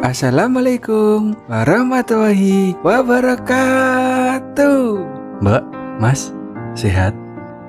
Assalamualaikum warahmatullahi wabarakatuh. Mbak, Mas, sehat?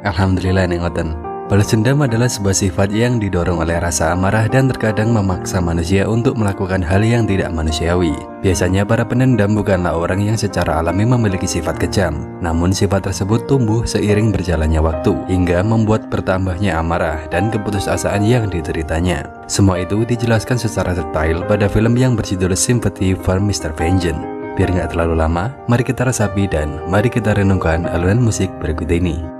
Alhamdulillah nengoten. Balas dendam adalah sebuah sifat yang didorong oleh rasa amarah dan terkadang memaksa manusia untuk melakukan hal yang tidak manusiawi. Biasanya para pendendam bukanlah orang yang secara alami memiliki sifat kejam, namun sifat tersebut tumbuh seiring berjalannya waktu hingga membuat bertambahnya amarah dan keputusasaan yang dideritanya. Semua itu dijelaskan secara detail pada film yang berjudul Sympathy for Mr. Vengeance. Biar nggak terlalu lama, mari kita resapi dan mari kita renungkan alunan musik berikut ini.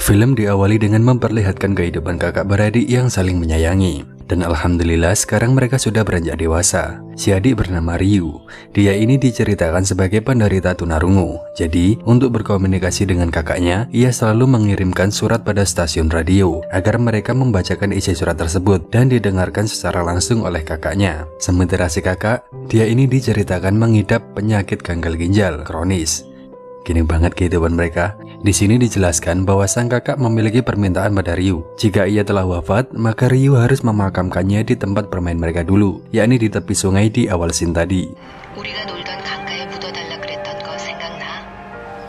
Film diawali dengan memperlihatkan kehidupan kakak beradik yang saling menyayangi. Dan alhamdulillah sekarang mereka sudah beranjak dewasa. Si adik bernama Ryu. Dia ini diceritakan sebagai penderita tunarungu. Jadi, untuk berkomunikasi dengan kakaknya, ia selalu mengirimkan surat pada stasiun radio agar mereka membacakan isi surat tersebut dan didengarkan secara langsung oleh kakaknya. Sementara si kakak, dia ini diceritakan mengidap penyakit gagal ginjal kronis. Gini banget kehidupan mereka. Di sini dijelaskan bahwa sang kakak memiliki permintaan pada Ryu. Jika ia telah wafat, maka Ryu harus memakamkannya di tempat bermain mereka dulu, yakni di tepi sungai di awal scene tadi.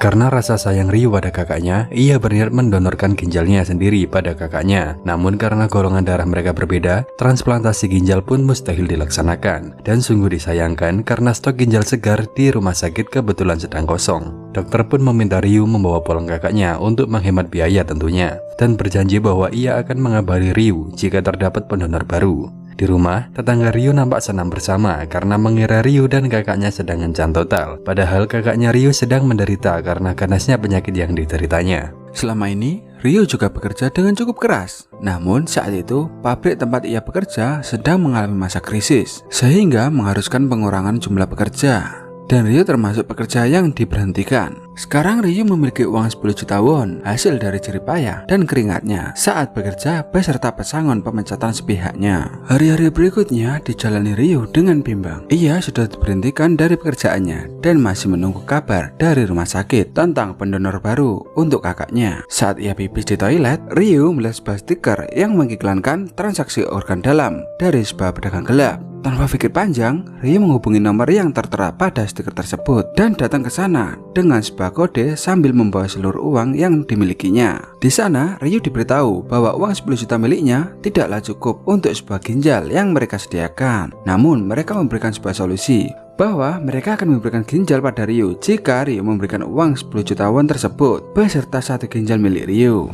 Karena rasa sayang Ryu pada kakaknya, ia berniat mendonorkan ginjalnya sendiri pada kakaknya. Namun karena golongan darah mereka berbeda, transplantasi ginjal pun mustahil dilaksanakan. Dan sungguh disayangkan karena stok ginjal segar di rumah sakit kebetulan sedang kosong. Dokter pun meminta Ryu membawa pulang kakaknya untuk menghemat biaya tentunya. Dan berjanji bahwa ia akan mengabari Ryu jika terdapat pendonor baru. Di rumah, tetangga Ryu nampak senang bersama karena mengira Ryu dan kakaknya sedang ngencan total. Padahal kakaknya Ryu sedang menderita karena ganasnya penyakit yang dideritanya. Selama ini, Ryu juga bekerja dengan cukup keras. Namun saat itu, pabrik tempat ia bekerja sedang mengalami masa krisis, sehingga mengharuskan pengurangan jumlah pekerja. Dan Ryu termasuk pekerja yang diberhentikan. Sekarang Ryu memiliki uang 10 juta won hasil dari jerih payah dan keringatnya saat bekerja beserta pesangon pemecatan sepihaknya. Hari-hari berikutnya dijalani Ryu dengan bimbang. Ia sudah diberhentikan dari pekerjaannya dan masih menunggu kabar dari rumah sakit tentang pendonor baru untuk kakaknya. Saat ia pipis di toilet, Ryu melihat sebuah stiker yang mengiklankan transaksi organ dalam dari sebuah pedagang gelap. Tanpa pikir panjang, Ryu menghubungi nomor yang tertera pada stiker tersebut dan datang ke sana dengan sebuah kode sambil membawa seluruh uang yang dimilikinya. Di sana, Ryu diberitahu bahwa uang 10 juta miliknya tidaklah cukup untuk sebuah ginjal yang mereka sediakan. Namun, mereka memberikan sebuah solusi bahwa mereka akan memberikan ginjal pada Ryu jika Ryu memberikan uang 10 juta won tersebut beserta satu ginjal milik Ryu.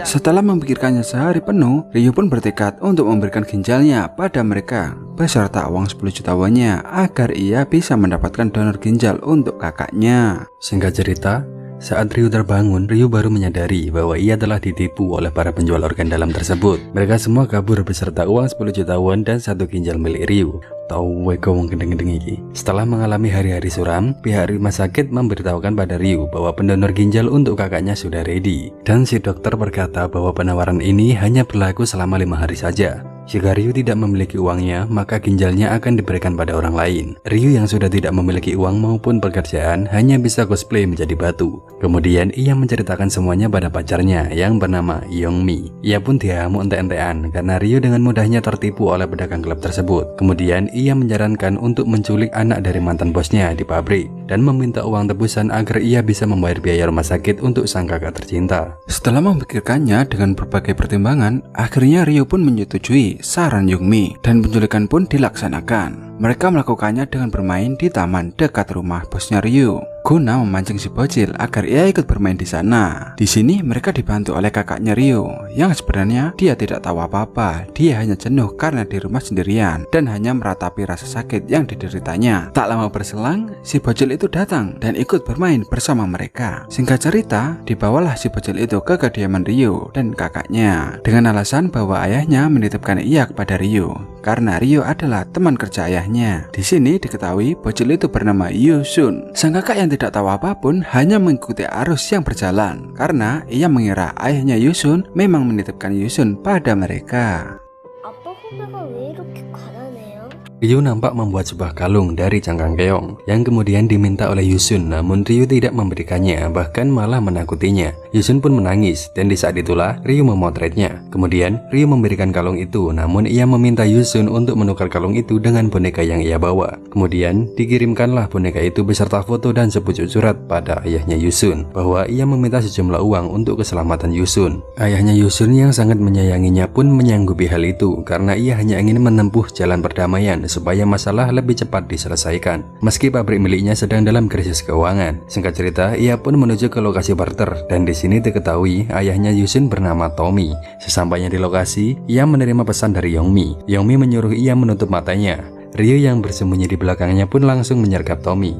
Setelah memikirkannya sehari penuh, Ryu pun bertekad untuk memberikan ginjalnya pada mereka beserta uang 10 juta wonnya agar ia bisa mendapatkan donor ginjal untuk kakaknya. Singkat cerita, saat Ryu terbangun, Ryu baru menyadari bahwa ia telah ditipu oleh para penjual organ dalam tersebut. Mereka semua kabur beserta uang 10 juta won dan satu ginjal milik Ryu. Tahu wego wong gendeng-gendeng iki. Setelah mengalami hari-hari suram, pihak rumah sakit memberitahukan pada Ryu bahwa pendonor ginjal untuk kakaknya sudah ready. Dan si dokter berkata bahwa penawaran ini hanya berlaku selama 5 hari saja. Jika Ryu tidak memiliki uangnya, maka ginjalnya akan diberikan pada orang lain. Ryu yang sudah tidak memiliki uang maupun pekerjaan hanya bisa cosplay menjadi batu. Kemudian ia menceritakan semuanya pada pacarnya yang bernama Youngmi. Ia pun diamuk ente-entean karena Ryu dengan mudahnya tertipu oleh pedagang gelap tersebut. Kemudian ia menyarankan untuk menculik anak dari mantan bosnya di pabrik dan meminta uang tebusan agar ia bisa membayar biaya rumah sakit untuk sang kakak tercinta. Setelah memikirkannya dengan berbagai pertimbangan, akhirnya Ryu pun menyetujui saran Youngmi dan penculikan pun dilaksanakan. Mereka melakukannya dengan bermain di taman dekat rumah bosnya Ryu guna memancing si bocil agar ia ikut bermain di sana. Di sini mereka dibantu oleh kakaknya Ryu yang sebenarnya dia tidak tahu apa-apa. Dia hanya jenuh karena di rumah sendirian dan hanya meratapi rasa sakit yang dideritanya. Tak lama berselang, si bocil itu datang dan ikut bermain bersama mereka. Singkat cerita, dibawalah si bocil itu ke kediaman Ryu dan kakaknya dengan alasan bahwa ayahnya menitipkan ia kepada Ryu. karena Ryo adalah teman kerja ayahnya. Di sini diketahui bocil itu bernama Yusun. Sang kakak yang tidak tahu apapun hanya mengikuti arus yang berjalan karena ia mengira ayahnya Yusun memang menitipkan Yusun pada mereka. 아빠 후배가 왜 이렇게 가난해요? Ryu nampak membuat sebuah kalung dari cangkang keong yang kemudian diminta oleh Yusun, namun Ryu tidak memberikannya, bahkan malah menakutinya. Yusun pun menangis dan di saat itulah Ryu memotretnya. Kemudian Ryu memberikan kalung itu, namun ia meminta Yusun untuk menukar kalung itu dengan boneka yang ia bawa. Kemudian dikirimkanlah boneka itu beserta foto dan sepucuk surat pada ayahnya Yusun bahwa ia meminta sejumlah uang untuk keselamatan Yusun. Ayahnya Yusun yang sangat menyayanginya pun menyanggupi hal itu karena ia hanya ingin menempuh jalan perdamaian supaya masalah lebih cepat diselesaikan. Meski pabrik miliknya sedang dalam krisis keuangan. Singkat cerita, ia pun menuju ke lokasi barter dan di sini diketahui ayahnya Yusun bernama Tommy. Sesampainya di lokasi, ia menerima pesan dari Yongmi. Yongmi menyuruh ia menutup matanya. Ryu yang bersembunyi di belakangnya pun langsung menyergap Tommy.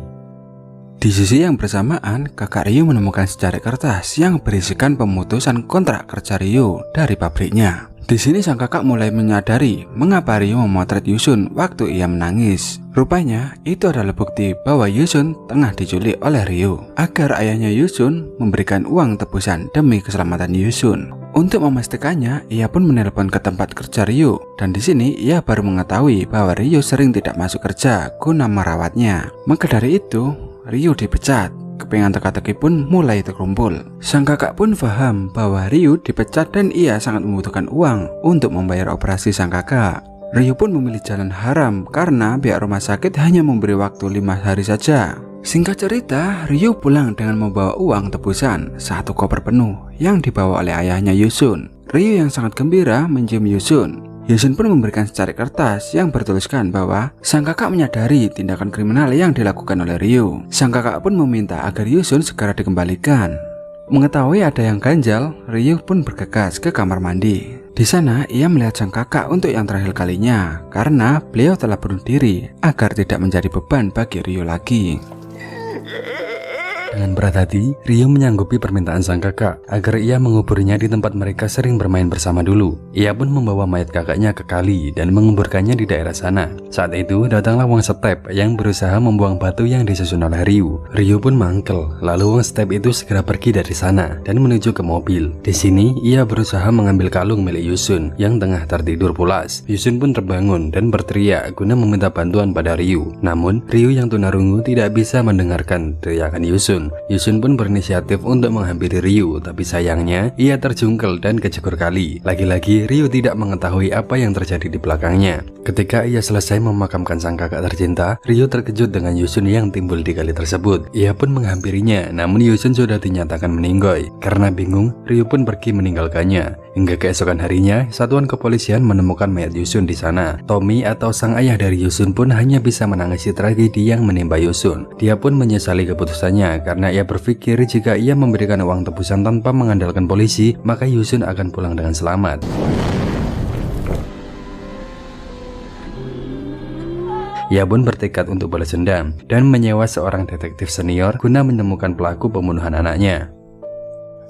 Di sisi yang bersamaan, kakak Ryu menemukan secarik kertas yang berisikan pemutusan kontrak kerja Ryu dari pabriknya. Di sini sang kakak mulai menyadari mengapa Ryu memotret Yusun waktu ia menangis. Rupanya itu adalah bukti bahwa Yusun tengah diculik oleh Ryu agar ayahnya Yusun memberikan uang tebusan demi keselamatan Yusun. Untuk memastikannya, ia pun menelpon ke tempat kerja Ryu dan di sini ia baru mengetahui bahwa Ryu sering tidak masuk kerja guna merawatnya. Maka dari itu, Ryu dipecat. Kepingan teka-teki pun mulai terkumpul. Sang kakak pun paham bahwa Ryu dipecat dan ia sangat membutuhkan uang untuk membayar operasi sang kakak. Ryu pun memilih jalan haram karena pihak rumah sakit hanya memberi waktu 5 hari saja. Singkat cerita, Ryu pulang dengan membawa uang tebusan 1 koper penuh yang dibawa oleh ayahnya Yusun. Ryu yang sangat gembira mencium Yusun. Yusun pun memberikan secarik kertas yang bertuliskan bahwa sang kakak menyadari tindakan kriminal yang dilakukan oleh Ryu. Sang kakak pun meminta agar Yusun segera dikembalikan. Mengetahui ada yang ganjal, Ryu pun bergegas ke kamar mandi. Di sana ia melihat sang kakak untuk yang terakhir kalinya karena beliau telah bunuh diri agar tidak menjadi beban bagi Ryu lagi. Dengan berat hati, Ryu menyanggupi permintaan sang kakak agar ia menguburnya di tempat mereka sering bermain bersama dulu. Ia pun membawa mayat kakaknya ke kali dan menguburkannya di daerah sana. Saat itu datanglah Wang Step yang berusaha membuang batu yang disusun oleh Ryu. Ryu pun mangkel, lalu Wang Step itu segera pergi dari sana dan menuju ke mobil. Di sini ia berusaha mengambil kalung milik Yusun yang tengah tertidur pulas. Yusun pun terbangun dan berteriak guna meminta bantuan pada Ryu. Namun Ryu yang tunarungu tidak bisa mendengarkan teriakan Yusun. Yusun pun berinisiatif untuk menghampiri Ryu, tapi sayangnya ia terjungkel dan kejegur kali. Lagi-lagi Ryu tidak mengetahui apa yang terjadi di belakangnya. Ketika ia selesai memakamkan sang kakak tercinta, Ryu terkejut dengan Yusun yang timbul di kali tersebut. Ia pun menghampirinya, namun Yusun sudah dinyatakan meninggoy. Karena bingung, Ryu pun pergi meninggalkannya. Hingga keesokan harinya, satuan kepolisian menemukan mayat Yusun di sana. Tommy atau sang ayah dari Yusun pun hanya bisa menangisi tragedi yang menimpa Yusun. Dia pun menyesali keputusannya karena ia berpikir jika ia memberikan uang tebusan tanpa mengandalkan polisi, maka Yusun akan pulang dengan selamat. Ia pun bertekad untuk balas dendam dan menyewa seorang detektif senior guna menemukan pelaku pembunuhan anaknya.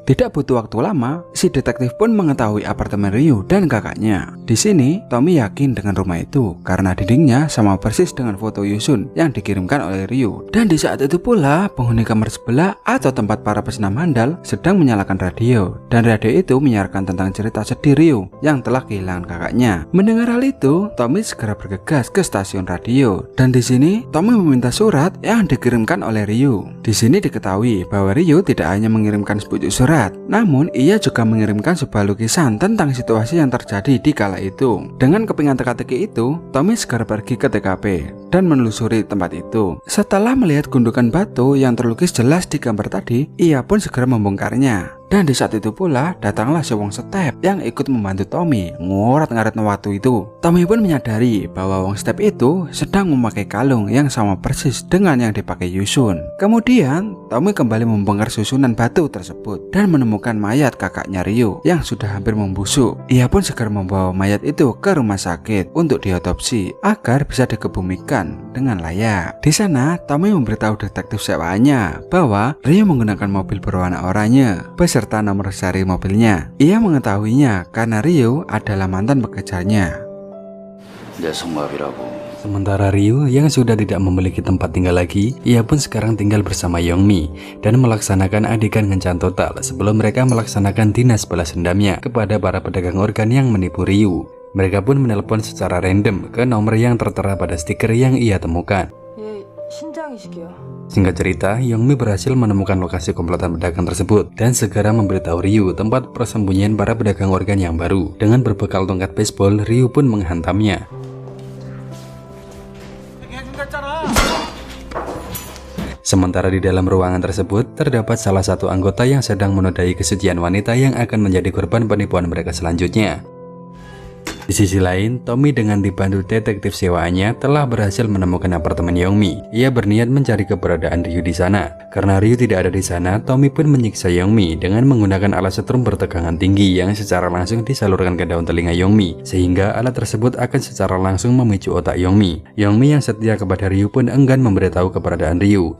Tidak butuh waktu lama, si detektif pun mengetahui apartemen Ryu dan kakaknya. Di sini, Tommy yakin dengan rumah itu karena dindingnya sama persis dengan foto Yusun yang dikirimkan oleh Ryu. Dan di saat itu pula, penghuni kamar sebelah atau tempat para pesenam handal sedang menyalakan radio. Dan radio itu menyiarkan tentang cerita sedih Ryu yang telah kehilangan kakaknya. Mendengar hal itu, Tommy segera bergegas ke stasiun radio. Dan di sini, Tommy meminta surat yang dikirimkan oleh Ryu. Di sini diketahui bahwa Ryu tidak hanya mengirimkan sepucuk surat, namun ia juga mengirimkan sebuah lukisan tentang situasi yang terjadi di kala itu. Dengan kepingan teka-teki itu, Tommy segera pergi ke TKP dan menelusuri tempat itu. Setelah melihat gundukan batu yang terlukis jelas di gambar tadi, ia pun segera membongkarnya. Dan di saat itu pula datanglah si Wang Step yang ikut membantu Tommy ngorat-ngarit waktu itu. Tommy pun menyadari bahwa Wang Step itu sedang memakai kalung yang sama persis dengan yang dipakai Yusun. Kemudian Tommy kembali membongkar susunan batu tersebut dan menemukan mayat kakaknya Ryu yang sudah hampir membusuk. Ia pun segera membawa mayat itu ke rumah sakit untuk diotopsi agar bisa dikebumikan dengan layak. Di sana Tommy memberitahu detektif sewaannya bahwa Ryu menggunakan mobil berwarna oranye serta nomor seri mobilnya. Ia mengetahuinya karena Ryu adalah mantan pekerjanya. 내 성마비라고. Sementara Ryu yang sudah tidak memiliki tempat tinggal lagi, ia pun sekarang tinggal bersama Yeongmi dan melaksanakan adegan kencan total sebelum mereka melaksanakan dinas balas dendamnya kepada para pedagang organ yang menipu Ryu. Mereka pun menelpon secara random ke nomor yang tertera pada stiker yang ia temukan. Singkat cerita, Yeongmi berhasil menemukan lokasi komplotan pedagang tersebut dan segera memberitahu Ryu tempat persembunyian para pedagang organ yang baru. Dengan berbekal tongkat baseball, Ryu pun menghantamnya. Sementara di dalam ruangan tersebut, terdapat salah satu anggota yang sedang menodai kesucian wanita yang akan menjadi korban penipuan mereka selanjutnya. Di sisi lain, Tommy dengan dibantu detektif sewaannya telah berhasil menemukan apartemen Yeongmi. Ia berniat mencari keberadaan Ryu di sana. Karena Ryu tidak ada di sana, Tommy pun menyiksa Yeongmi dengan menggunakan alat setrum bertegangan tinggi yang secara langsung disalurkan ke daun telinga Yeongmi, sehingga alat tersebut akan secara langsung memicu otak Yeongmi. Yeongmi yang setia kepada Ryu pun enggan memberitahu keberadaan Ryu.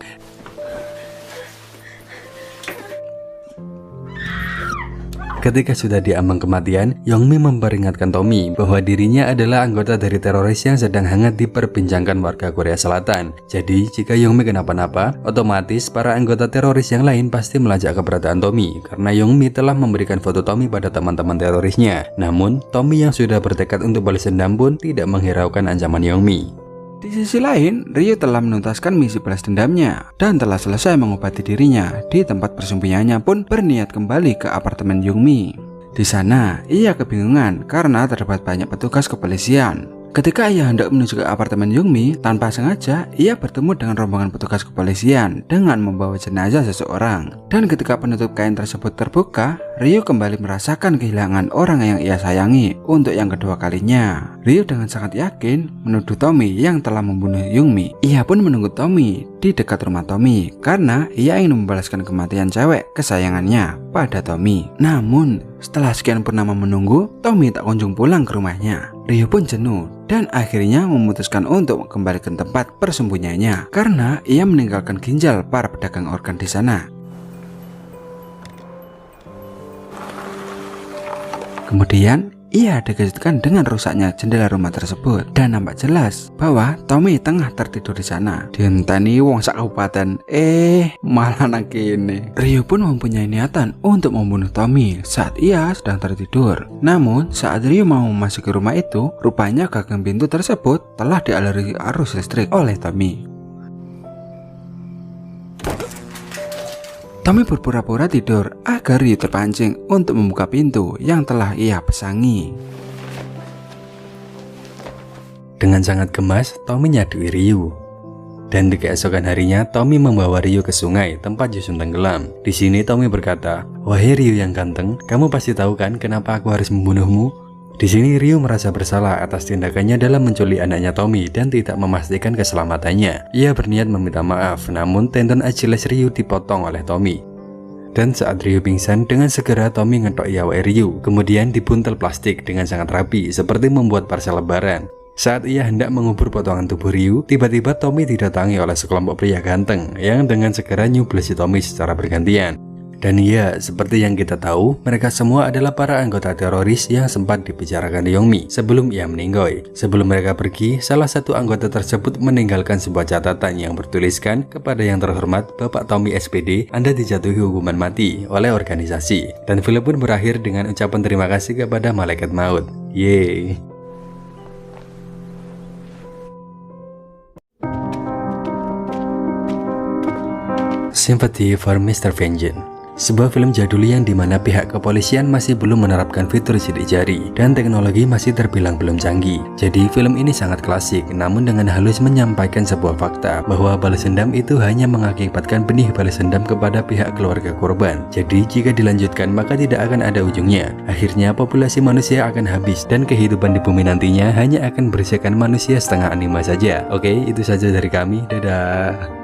Ketika sudah diambang kematian, Yeongmi memperingatkan Tommy bahwa dirinya adalah anggota dari teroris yang sedang hangat diperbincangkan warga Korea Selatan. Jadi, jika Yeongmi kenapa-napa, otomatis para anggota teroris yang lain pasti melacak keberadaan Tommy karena Yeongmi telah memberikan foto Tommy pada teman-teman terorisnya. Namun, Tommy yang sudah bertekad untuk balas dendam pun tidak menghiraukan ancaman Yeongmi. Di sisi lain, Ryu telah menuntaskan misi balas dendamnya dan telah selesai mengobati dirinya. Di tempat persembunyiannya pun berniat kembali ke apartemen Yeongmi. Di sana, ia kebingungan karena terdapat banyak petugas kepolisian. Ketika ia hendak menuju ke apartemen Yeongmi, tanpa sengaja ia bertemu dengan rombongan petugas kepolisian dengan membawa jenazah seseorang. Dan ketika penutup kain tersebut terbuka, Ryu kembali merasakan kehilangan orang yang ia sayangi untuk yang kedua kalinya. Ryu dengan sangat yakin menuduh Tommy yang telah membunuh Yeongmi. Ia pun menunggu Tommy di dekat rumah Tommy karena ia ingin membalaskan kematian cewek kesayangannya pada Tommy. Namun, setelah sekian purnama menunggu, Tommy tak kunjung pulang ke rumahnya. Ryu pun jenuh dan akhirnya memutuskan untuk kembali ke tempat persembunyiannya karena ia meninggalkan ginjal para pedagang organ di sana. Kemudian, ia dikejutkan dengan rusaknya jendela rumah tersebut dan nampak jelas bahwa Tommy tengah tertidur di sana. Dienteni wong sak kabupaten, malah nang kene. Ryu pun mempunyai niatan untuk membunuh Tommy saat ia sedang tertidur. Namun, saat Ryu mau memasuki rumah itu, rupanya gagang pintu tersebut telah dialiri arus listrik oleh Tommy. Tommy berpura-pura tidur agar Ryu terpancing untuk membuka pintu yang telah ia pesangi. Dengan sangat gemas, Tommy nyadui Ryu. Dan di keesokan harinya, Tommy membawa Ryu ke sungai tempat Yusun tenggelam. Di sini Tommy berkata, "Wahai Ryu yang ganteng, kamu pasti tahu kan kenapa aku harus membunuhmu?" Di sini Ryu merasa bersalah atas tindakannya dalam menculik anaknya Tommy dan tidak memastikan keselamatannya. Ia berniat meminta maaf, namun tendon Achilles Ryu dipotong oleh Tommy. Dan saat Ryu pingsan, dengan segera Tommy ngetok yawe Ryu, kemudian dibuntel plastik dengan sangat rapi seperti membuat parsel lebaran. Saat ia hendak mengubur potongan tubuh Ryu, tiba-tiba Tommy didatangi oleh sekelompok pria ganteng yang dengan segera nyublesi Tommy secara bergantian. Dan ya, seperti yang kita tahu, mereka semua adalah para anggota teroris yang sempat dibicarakan Yeongmi sebelum ia meninggoy. Sebelum mereka pergi, salah satu anggota tersebut meninggalkan sebuah catatan yang bertuliskan, "Kepada yang terhormat Bapak Tommy SPD, Anda dijatuhi hukuman mati oleh organisasi." Dan film pun berakhir dengan ucapan terima kasih kepada malaikat maut. Yeay. Sympathy for Mr. Vengeance, sebuah film jadul yang dimana pihak kepolisian masih belum menerapkan fitur sidik jari dan teknologi masih terbilang belum canggih. Jadi film ini sangat klasik, namun dengan halus menyampaikan sebuah fakta bahwa balas dendam itu hanya mengakibatkan benih balas dendam kepada pihak keluarga korban. Jadi jika dilanjutkan maka tidak akan ada ujungnya. Akhirnya populasi manusia akan habis dan kehidupan di bumi nantinya hanya akan berisikan manusia setengah anima saja. Oke, itu saja dari kami. Dadah.